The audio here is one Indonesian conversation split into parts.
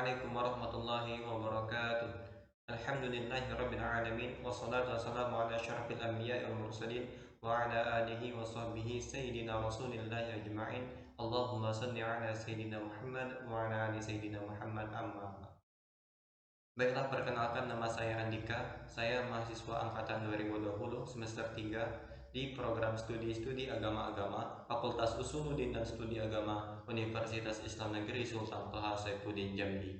Assalamualaikum warahmatullahi wabarakatuh. Alhamdulillahirabbil alamin wassalatu wassalamu ala asyrafil anbiya'i wal mursalin wa ala alihi wa sahbihi sayyidina Rasulillahi ajma'in. Allahumma shalli ala sayyidina Muhammad wa ala ali sayyidina Muhammad amma ba'd. Baiklah, perkenalkan, nama saya Andika. Saya mahasiswa angkatan 2020 semester 3 di program studi agama-agama Fakultas Usuluddin dan Studi Agama Universitas Islam Negeri Sultan Toha Saifuddin Jambi.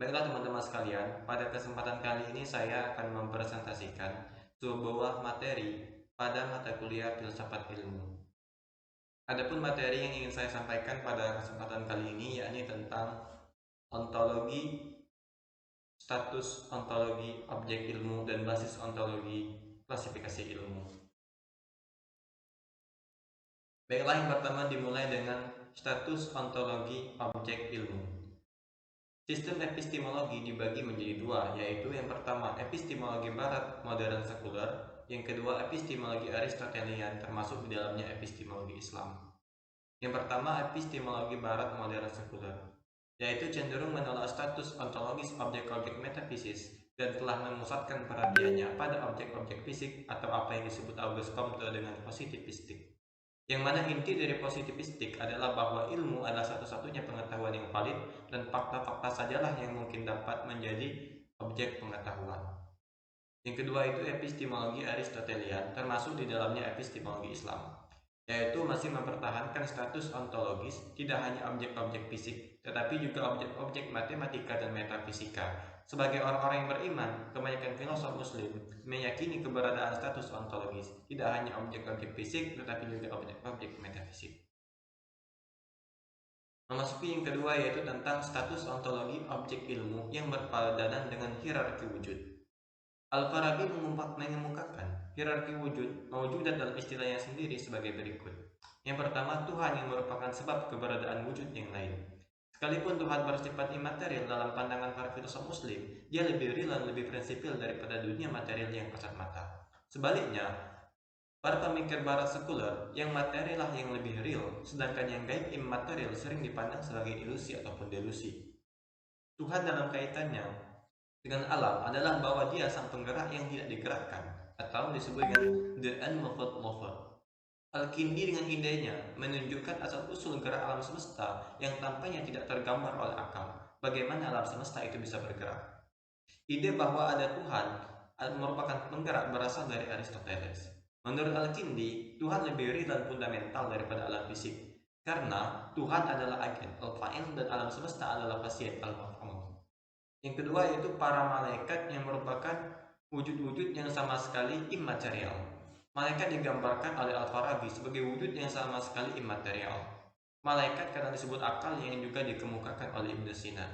Baiklah teman-teman sekalian, pada kesempatan kali ini saya akan mempresentasikan sebuah materi pada mata kuliah Filsafat Ilmu. Adapun materi yang ingin saya sampaikan pada kesempatan kali ini yakni tentang ontologi, status ontologi objek ilmu, dan basis ontologi klasifikasi ilmu. Baiklah, yang pertama dimulai dengan status ontologi objek ilmu. Sistem epistemologi dibagi menjadi dua, yaitu yang pertama epistemologi barat modern sekuler, yang kedua epistemologi Aristotelian termasuk di dalamnya epistemologi Islam. Yang pertama epistemologi barat modern sekuler, yaitu cenderung menolak status ontologis objek-objek metafisis dan telah memusatkan perhatiannya pada objek-objek fisik atau apa yang disebut Auguste Comte dengan positivistik. Yang mana inti dari positivistik adalah bahwa ilmu adalah satu-satunya pengetahuan yang valid dan fakta-fakta sajalah yang mungkin dapat menjadi objek pengetahuan. Yang kedua itu epistemologi Aristotelian, termasuk di dalamnya epistemologi Islam, yaitu masih mempertahankan status ontologis tidak hanya objek-objek fisik, tetapi juga objek-objek matematika dan metafisika. Sebagai orang-orang yang beriman, kebanyakan filosof muslim meyakini keberadaan status ontologis tidak hanya objek-objek fisik, tetapi juga objek-objek metafisik. Memasuki yang kedua, yaitu tentang status ontologi objek ilmu yang berpadanan dengan hierarki wujud. Al-Farabi mengemukakan hierarki wujud mewujudat dalam istilahnya sendiri sebagai berikut. Yang pertama, Tuhan yang merupakan sebab keberadaan wujud yang lain. Sekalipun Tuhan bersifat imaterial dalam pandangan para filosof muslim, dia lebih real dan lebih prinsipil daripada dunia material yang kasat mata. Sebaliknya, para pemikir barat sekuler, yang material lah yang lebih real, sedangkan yang gaib immaterial sering dipandang sebagai ilusi ataupun delusi. Tuhan dalam kaitannya dengan alam adalah bahwa dia sang penggerak yang tidak digerakkan, atau disebut dengan the unmoved mover. Al-Kindi dengan idenya menunjukkan asal-usul gerak alam semesta yang tampaknya tidak tergambar oleh akal. Bagaimana alam semesta itu bisa bergerak? Ide bahwa ada Tuhan merupakan penggerak berasal dari Aristoteles. Menurut Al-Kindi, Tuhan lebih real dan fundamental daripada alam fisik, karena Tuhan adalah agen al-fa'il dan alam semesta adalah fasiat al-maf'ul. Yang kedua yaitu para malaikat yang merupakan wujud-wujud yang sama sekali immaterial. Malaikat digambarkan oleh Al-Farabi sebagai wujud yang sama sekali immaterial. Malaikat karena disebut akal yang juga dikemukakan oleh Ibnu Sina.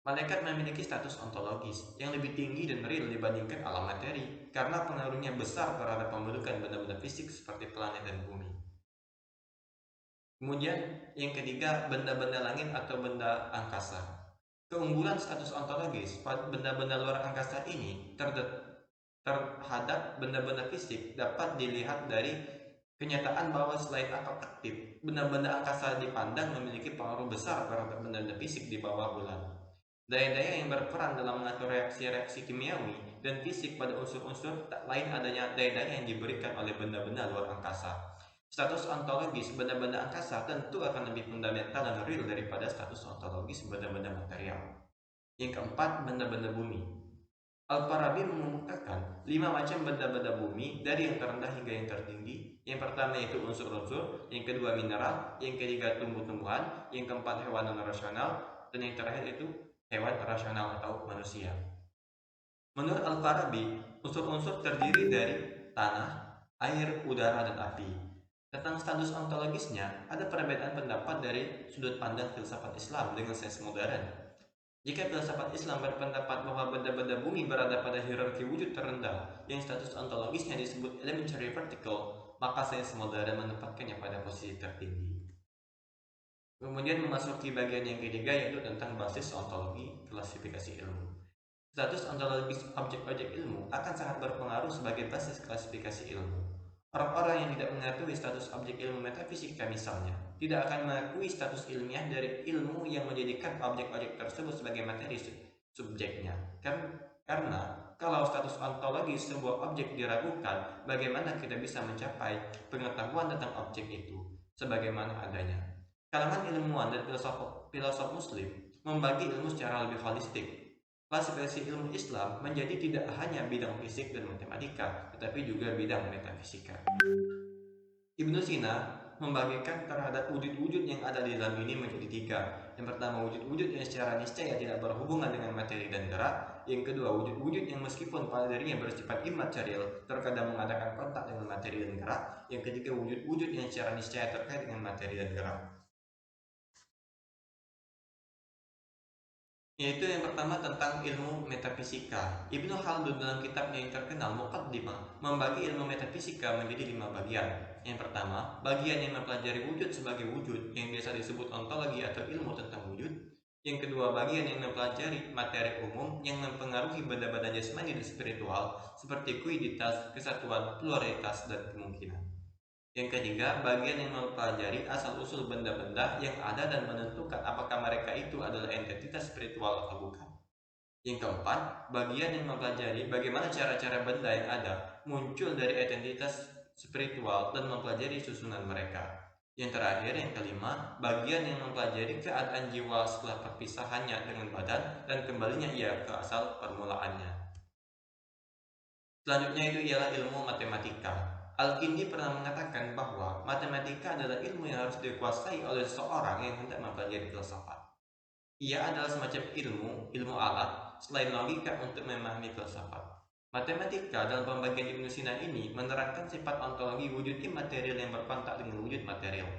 Malaikat memiliki status ontologis yang lebih tinggi dan real dibandingkan alam materi karena pengaruhnya besar terhadap pembentukan benda-benda fisik seperti planet dan bumi. Kemudian yang ketiga, benda-benda langit atau benda angkasa. Keunggulan status ontologis benda-benda luar angkasa ini terhadap benda-benda fisik dapat dilihat dari kenyataan bahwa selain akal aktif, benda-benda angkasa dipandang memiliki pengaruh besar terhadap benda-benda fisik di bawah bulan. Daya-daya yang berperan dalam mengatur reaksi-reaksi kimiawi dan fisik pada unsur-unsur tak lain adanya daya-daya yang diberikan oleh benda-benda luar angkasa. Status ontologis benda-benda angkasa tentu akan lebih fundamental dan real daripada status ontologis benda-benda material. Yang keempat, benda-benda bumi. Al-Farabi mengemukakan 5 macam benda-benda bumi dari yang terendah hingga yang tertinggi. Yang pertama yaitu unsur-unsur, yang kedua mineral, yang ketiga tumbuh-tumbuhan, yang keempat hewan non-rasional, dan yang terakhir itu hewan rasional atau manusia. Menurut Al-Farabi, unsur-unsur terdiri dari tanah, air, udara, dan api. Tentang status ontologisnya, ada perbedaan pendapat dari sudut pandang filsafat Islam dengan sains modern. Jika filsafat Islam berpendapat bahwa benda-benda bumi berada pada hierarki wujud terendah yang status ontologisnya disebut elementary particle, maka sains modern menempatkannya pada posisi tertinggi. Kemudian memasuki bagian yang ketiga yaitu tentang basis ontologi klasifikasi ilmu. Status ontologis objek-objek ilmu akan sangat berpengaruh sebagai basis klasifikasi ilmu. Orang-orang yang tidak mengakui status objek ilmu metafisika misalnya, tidak akan mengakui status ilmiah dari ilmu yang menjadikan objek-objek tersebut sebagai materi subjeknya. Karena kalau status ontologi sebuah objek diragukan, bagaimana kita bisa mencapai pengetahuan tentang objek itu sebagaimana adanya? Kalangan ilmuwan dan filosof muslim membagi ilmu secara lebih holistik. Klasifikasi ilmu Islam menjadi tidak hanya bidang fisik dan matematika, tetapi juga bidang metafisika. Ibnu Sina membagikan terhadap wujud-wujud yang ada di dalam ini menjadi tiga. Yang pertama, wujud-wujud yang secara niscaya tidak berhubungan dengan materi dan gerak. Yang kedua, wujud-wujud yang meskipun pada dirinya bersifat imaterial, terkadang mengadakan kontak dengan materi dan gerak. Yang ketiga, wujud-wujud yang secara niscaya terkait dengan materi dan gerak. Yaitu yang pertama tentang ilmu metafisika. Ibnu Khaldun dalam kitabnya yang terkenal Muqaddimah membagi ilmu metafisika menjadi 5 bagian. Yang pertama, bagian yang mempelajari wujud sebagai wujud yang biasa disebut ontologi atau ilmu tentang wujud. Yang kedua, bagian yang mempelajari materi umum yang mempengaruhi benda-benda jasmani dan spiritual seperti kuiditas, kesatuan, pluralitas, dan kemungkinan. Yang ketiga, bagian yang mempelajari asal-usul benda-benda yang ada dan menentukan apakah mereka itu adalah entitas spiritual atau bukan. Yang keempat, bagian yang mempelajari bagaimana cara-cara benda yang ada muncul dari identitas spiritual dan mempelajari susunan mereka. Yang terakhir, yang kelima, bagian yang mempelajari keadaan jiwa setelah perpisahannya dengan badan dan kembalinya ia ke asal permulaannya. Selanjutnya itu ialah ilmu matematika. Al-Kindi pernah mengatakan bahwa matematika adalah ilmu yang harus dikuasai oleh seseorang yang hendak mempelajari filsafat. Ia adalah semacam ilmu alat selain logika untuk memahami filsafat. Matematika dalam pembagian Ibnu Sina ini menerangkan sifat ontologi wujud imaterial yang berkontak dengan wujud material.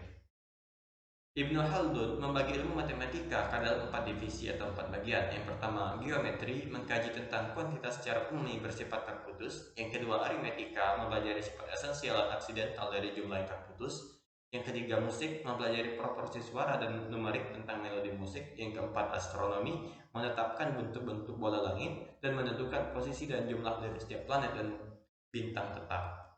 Ibnu Khaldun membagi ilmu matematika ke dalam 4 divisi atau 4 bagian. Yang pertama, geometri, mengkaji tentang kuantitas secara umum bersifat terputus. Yang kedua, aritmetika, mempelajari sifat esensial dan aksidental dari jumlah yang terputus. Yang ketiga, musik, mempelajari proporsi suara dan numerik tentang melodi musik. Yang keempat, astronomi, menetapkan bentuk-bentuk bola langit dan menentukan posisi dan jumlah dari setiap planet dan bintang tetap.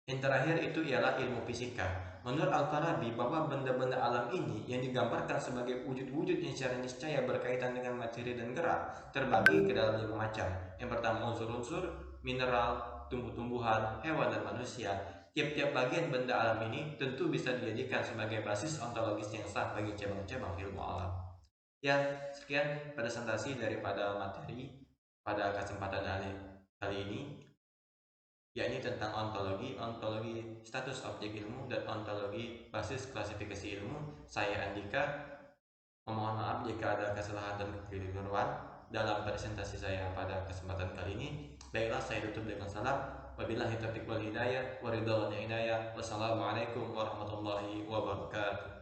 Yang terakhir itu ialah ilmu fisika. Menurut Al-Farabi bahwa benda-benda alam ini yang digambarkan sebagai wujud-wujud yang secara niscaya berkaitan dengan materi dan gerak terbagi ke dalam 5 macam. Yang pertama, unsur-unsur, mineral, tumbuh-tumbuhan, hewan, dan manusia. Tiap-tiap bagian benda alam ini tentu bisa dijadikan sebagai basis ontologis yang sah bagi cabang-cabang ilmu alam. Ya, sekian presentasi daripada materi pada kesempatan kali ini, yakni tentang ontologi status objek ilmu, dan ontologi basis klasifikasi ilmu. Saya Andika, memohon maaf jika ada kesalahan dan kekeliruan dalam presentasi saya pada kesempatan kali ini. Baiklah, saya tutup dengan salam. Wabillahi taufiq wal hidayah, waridwan inayah. Wassalamualaikum warahmatullahi wabarakatuh.